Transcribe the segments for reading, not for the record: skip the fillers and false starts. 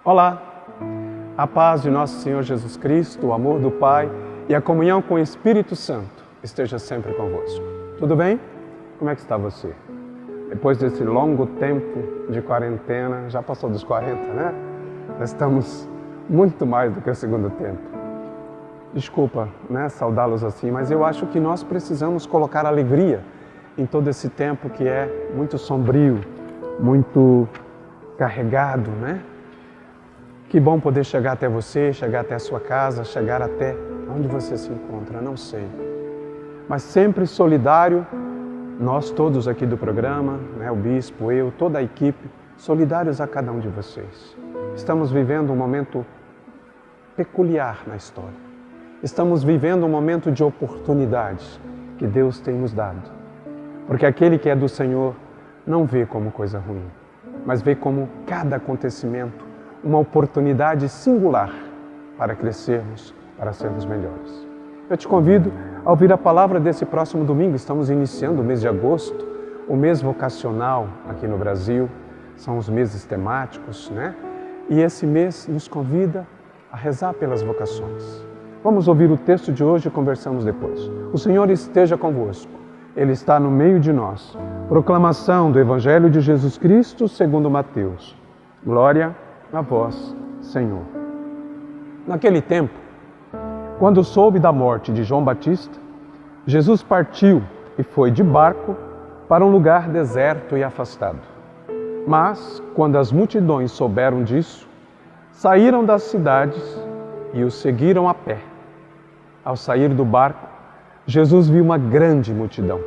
Olá, a paz de nosso Senhor Jesus Cristo, o amor do Pai e a comunhão com o Espírito Santo esteja sempre convosco. Tudo bem? Como é que está você? Depois desse longo tempo de quarentena, já passou dos 40, né? Nós estamos muito mais do que o segundo tempo. Desculpa, né, saudá-los assim, mas eu acho que nós precisamos colocar alegria em todo esse tempo que é muito sombrio, muito carregado, né? Que bom poder chegar até você, chegar até a sua casa, chegar até onde você se encontra, não sei. Mas sempre solidário, nós todos aqui do programa, né, o bispo, eu, toda a equipe, solidários a cada um de vocês. Estamos vivendo um momento peculiar na história. Estamos vivendo um momento de oportunidades que Deus tem nos dado. Porque aquele que é do Senhor não vê como coisa ruim, mas vê como cada acontecimento uma oportunidade singular para crescermos, para sermos melhores. Eu te convido a ouvir a palavra desse próximo domingo. Estamos iniciando o mês de agosto, o mês vocacional aqui no Brasil. São os meses temáticos, né? E esse mês nos convida a rezar pelas vocações. Vamos ouvir o texto de hoje e conversamos depois. O Senhor esteja convosco. Ele está no meio de nós. Proclamação do Evangelho de Jesus Cristo segundo Mateus. Glória a vós, Senhor. Naquele tempo, quando soube da morte de João Batista, Jesus partiu e foi de barco para um lugar deserto e afastado. Mas, quando as multidões souberam disso, saíram das cidades e o seguiram a pé. Ao sair do barco, Jesus viu uma grande multidão.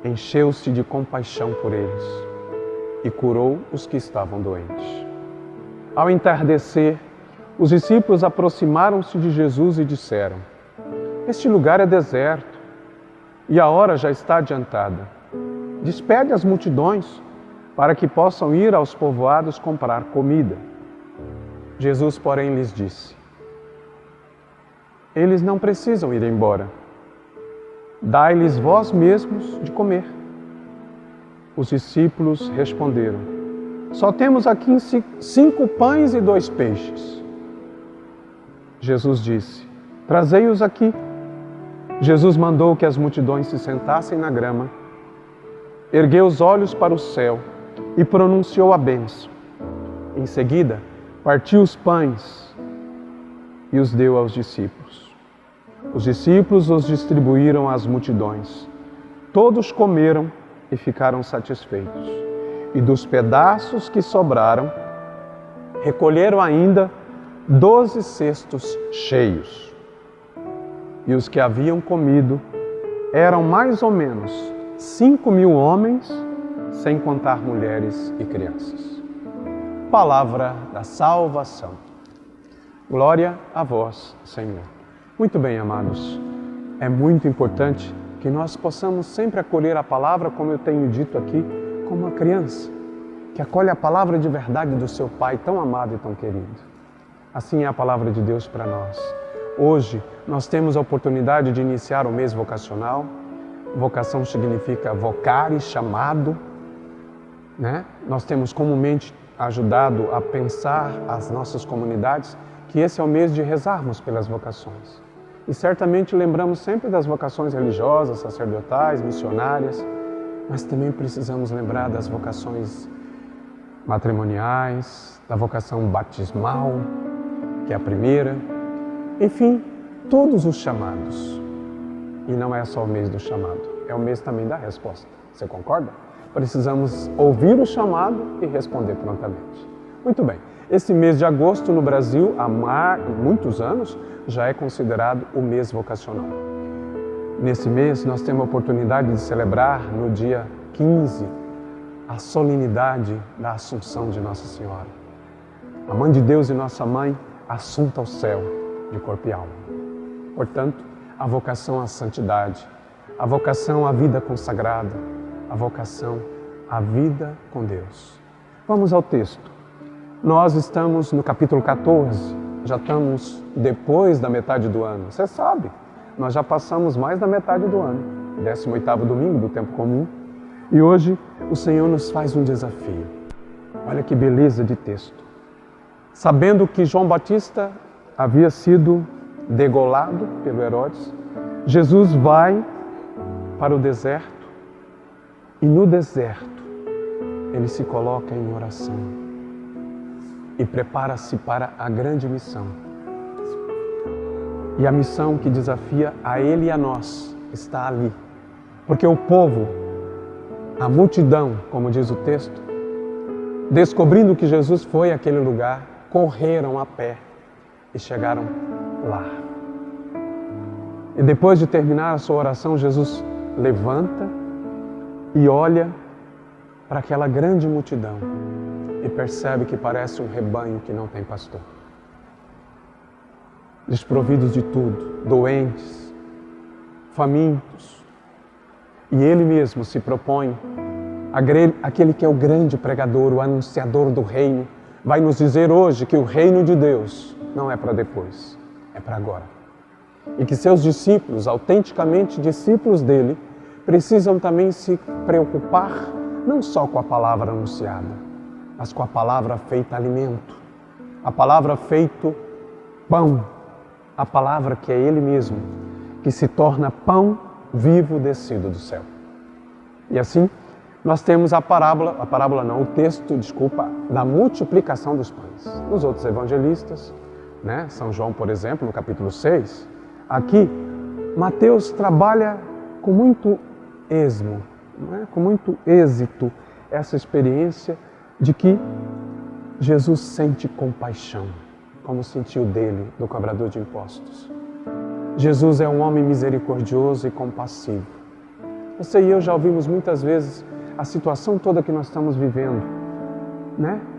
Encheu-se de compaixão por eles e curou os que estavam doentes. Ao entardecer, os discípulos aproximaram-se de Jesus e disseram: Este lugar é deserto e a hora já está adiantada. Despede as multidões para que possam ir aos povoados comprar comida. Jesus, porém, lhes disse: Eles não precisam ir embora. Dai-lhes vós mesmos de comer. Os discípulos responderam: Só temos aqui 5 pães e 2 peixes. Jesus disse: Trazei-os aqui. Jesus mandou que as multidões se sentassem na grama, ergueu os olhos para o céu e pronunciou a bênção. Em seguida, partiu os pães e os deu aos discípulos. Os discípulos os distribuíram às multidões. Todos comeram e ficaram satisfeitos. E dos pedaços que sobraram, recolheram ainda 12 cestos cheios. E os que haviam comido eram mais ou menos 5.000 homens, sem contar mulheres e crianças. Palavra da salvação. Glória a vós, Senhor. Muito bem, amados. É muito importante que nós possamos sempre acolher a palavra, como eu tenho dito aqui, como uma criança, que acolhe a palavra de verdade do seu Pai, tão amado e tão querido. Assim é a palavra de Deus para nós. Hoje, nós temos a oportunidade de iniciar o mês vocacional. Vocação significa vocare, chamado, né? Nós temos comumente ajudado a pensar as nossas comunidades que esse é o mês de rezarmos pelas vocações. E certamente lembramos sempre das vocações religiosas, sacerdotais, missionárias, mas também precisamos lembrar das vocações matrimoniais, da vocação batismal, que é a primeira. Enfim, todos os chamados. E não é só o mês do chamado, é o mês também da resposta. Você concorda? Precisamos ouvir o chamado e responder prontamente. Muito bem. Esse mês de agosto no Brasil, há muitos anos, já é considerado o mês vocacional. Nesse mês, nós temos a oportunidade de celebrar, no dia 15, a solenidade da Assunção de Nossa Senhora. A Mãe de Deus e nossa Mãe, assunta ao céu, de corpo e alma. Portanto, a vocação à santidade, a vocação à vida consagrada, a vocação à vida com Deus. Vamos ao texto. Nós estamos no capítulo 14, já estamos depois da metade do ano. Você sabe, nós já passamos mais da metade do ano, 18º domingo do tempo comum. E hoje o Senhor nos faz um desafio. Olha que beleza de texto. sabendo que João Batista havia sido degolado pelo Herodes, Jesus vai para o deserto e no deserto ele se coloca em oração e prepara-se para a grande missão. E a missão que desafia a ele e a nós está ali. Porque o povo, a multidão, como diz o texto, descobrindo que Jesus foi àquele lugar, correram a pé e chegaram lá. E depois de terminar a sua oração, Jesus levanta e olha para aquela grande multidão e percebe que parece um rebanho que não tem pastor. Desprovidos de tudo, doentes, famintos. E ele mesmo se propõe, aquele que é o grande pregador, o anunciador do reino, vai nos dizer hoje que o reino de Deus não é para depois, é para agora. E que seus discípulos, autenticamente discípulos dele, precisam também se preocupar não só com a palavra anunciada, mas com a palavra feita alimento, a palavra feita pão, a palavra que é ele mesmo, que se torna pão vivo descido do céu. E assim, nós temos o texto, da multiplicação dos pães. Nos outros evangelistas, São João, por exemplo, no capítulo 6, aqui, Mateus trabalha com muito esmo, com muito êxito, essa experiência de que Jesus sente compaixão, como sentiu dele, do cobrador de impostos. Jesus é um homem misericordioso e compassivo. Você e eu já ouvimos muitas vezes a situação toda que nós estamos vivendo,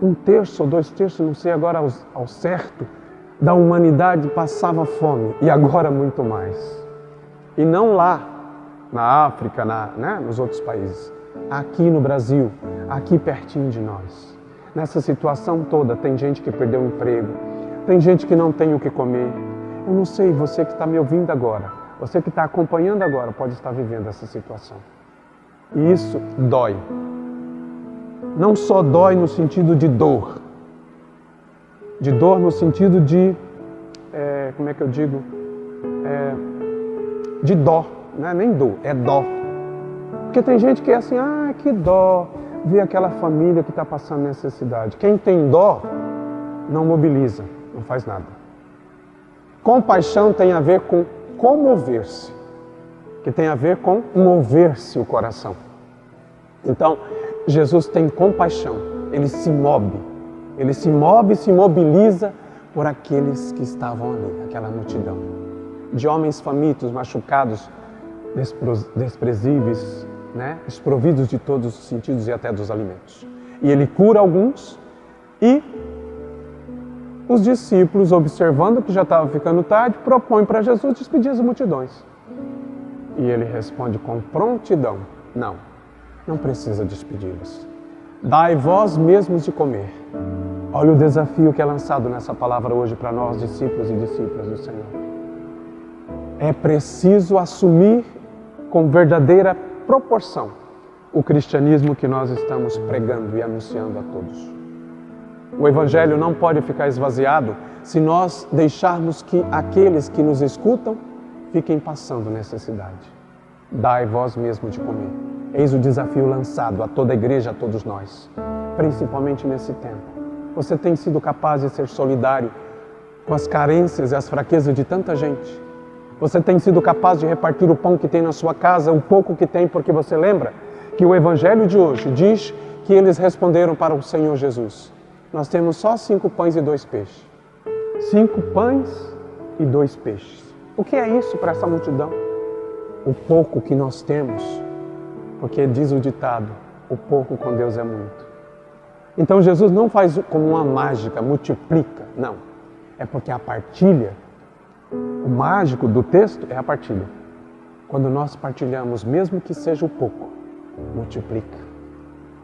1/3 ou 2/3, não sei agora ao certo, da humanidade passava fome e agora muito mais. E não lá na África, nos outros países, aqui no Brasil, aqui pertinho de nós. Nessa situação toda tem gente que perdeu o emprego, tem gente que não tem o que comer. Eu não sei, você que está me ouvindo agora, você que está acompanhando agora, pode estar vivendo essa situação. E isso dói. Não só dói no sentido de dor no sentido de, de dó, não é nem dor, é dó. Porque tem gente que é assim, que dó, ver aquela família que está passando necessidade. Quem tem dó, não mobiliza, não faz nada. Compaixão tem a ver com comover-se, que tem a ver com mover-se o coração. Então, Jesus tem compaixão, ele se se mobiliza por aqueles que estavam ali, aquela multidão. De homens famintos, machucados, desprezíveis, desprovidos de todos os sentidos e até dos alimentos. E ele cura alguns e os discípulos, observando que já estava ficando tarde, propõem para Jesus despedir as multidões. E ele responde com prontidão, não precisa despedi-los. Dai vós mesmos de comer. Olha o desafio que é lançado nessa palavra hoje para nós, discípulos e discípulas do Senhor. É preciso assumir com verdadeira proporção o cristianismo que nós estamos pregando e anunciando a todos. O Evangelho não pode ficar esvaziado se nós deixarmos que aqueles que nos escutam fiquem passando necessidade. Dai vós mesmo de comer. Eis o desafio lançado a toda a igreja, a todos nós, principalmente nesse tempo. Você tem sido capaz de ser solidário com as carências e as fraquezas de tanta gente? Você tem sido capaz de repartir o pão que tem na sua casa, o pouco que tem, porque você lembra que o Evangelho de hoje diz que eles responderam para o Senhor Jesus: nós temos só 5 pães e 2 peixes. 5 pães e 2 peixes. O que é isso para essa multidão? O pouco que nós temos, porque diz o ditado, o pouco com Deus é muito. Então Jesus não faz como uma mágica, multiplica, não. É porque a partilha, o mágico do texto é a partilha. Quando nós partilhamos, mesmo que seja o pouco, multiplica.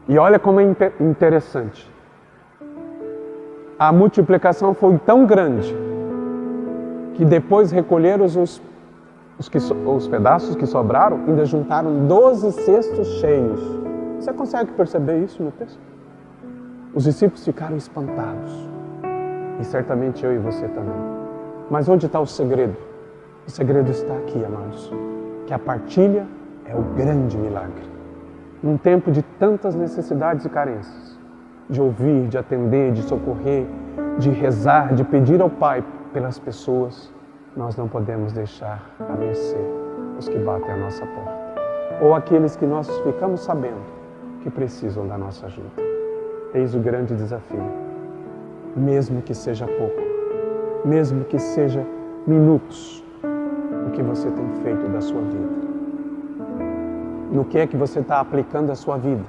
E olha como é interessante. A multiplicação foi tão grande que depois recolheram os pedaços que sobraram, ainda juntaram 12 cestos cheios. Você consegue perceber isso no texto? Os discípulos ficaram espantados. e certamente eu e você também. Mas onde está o segredo? O segredo está aqui, amados, que a partilha é o grande milagre. Num tempo de tantas necessidades e carências, de ouvir, de atender, de socorrer, de rezar, de pedir ao Pai pelas pessoas, nós não podemos deixar a mercê os que batem à nossa porta, ou aqueles que nós ficamos sabendo que precisam da nossa ajuda. Eis o grande desafio. Mesmo que seja pouco, mesmo que seja minutos, o que você tem feito da sua vida. No que é que você está aplicando a sua vida?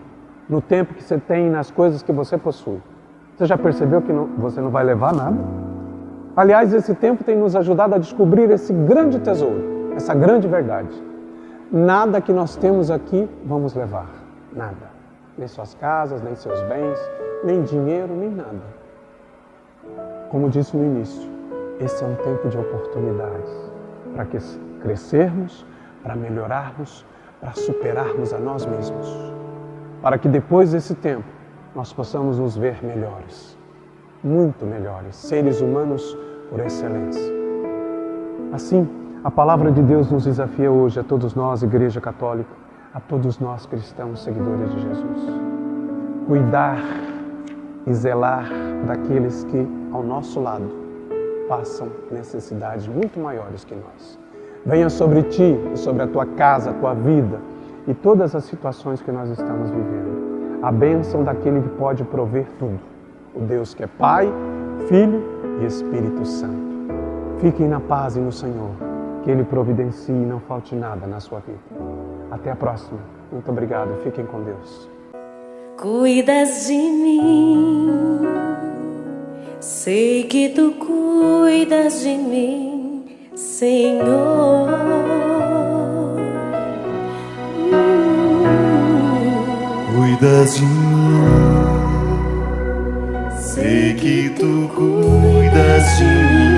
No tempo que você tem, nas coisas que você possui. Você já percebeu que você não vai levar nada? Aliás, esse tempo tem nos ajudado a descobrir esse grande tesouro, essa grande verdade. Nada que nós temos aqui vamos levar. Nada. Nem suas casas, nem seus bens, nem dinheiro, nem nada. Como disse no início, esse é um tempo de oportunidades para crescermos, para melhorarmos, para superarmos a nós mesmos. Para que depois desse tempo nós possamos nos ver melhores, muito melhores, seres humanos por excelência. Assim, a palavra de Deus nos desafia hoje a todos nós, Igreja Católica, a todos nós cristãos, seguidores de Jesus. Cuidar e zelar daqueles que, ao nosso lado, passam necessidades muito maiores que nós. Venha sobre ti e sobre a tua casa, a tua vida e todas as situações que nós estamos vivendo. A bênção daquele que pode prover tudo. O Deus que é Pai, Filho e Espírito Santo. Fiquem na paz e no Senhor, que Ele providencie e não falte nada na sua vida. Até a próxima. Muito obrigado. Fiquem com Deus. Cuidas de mim, sei que tu cuidas de mim, Senhor. Cuidas de mim, sei que tu cuidas de mim.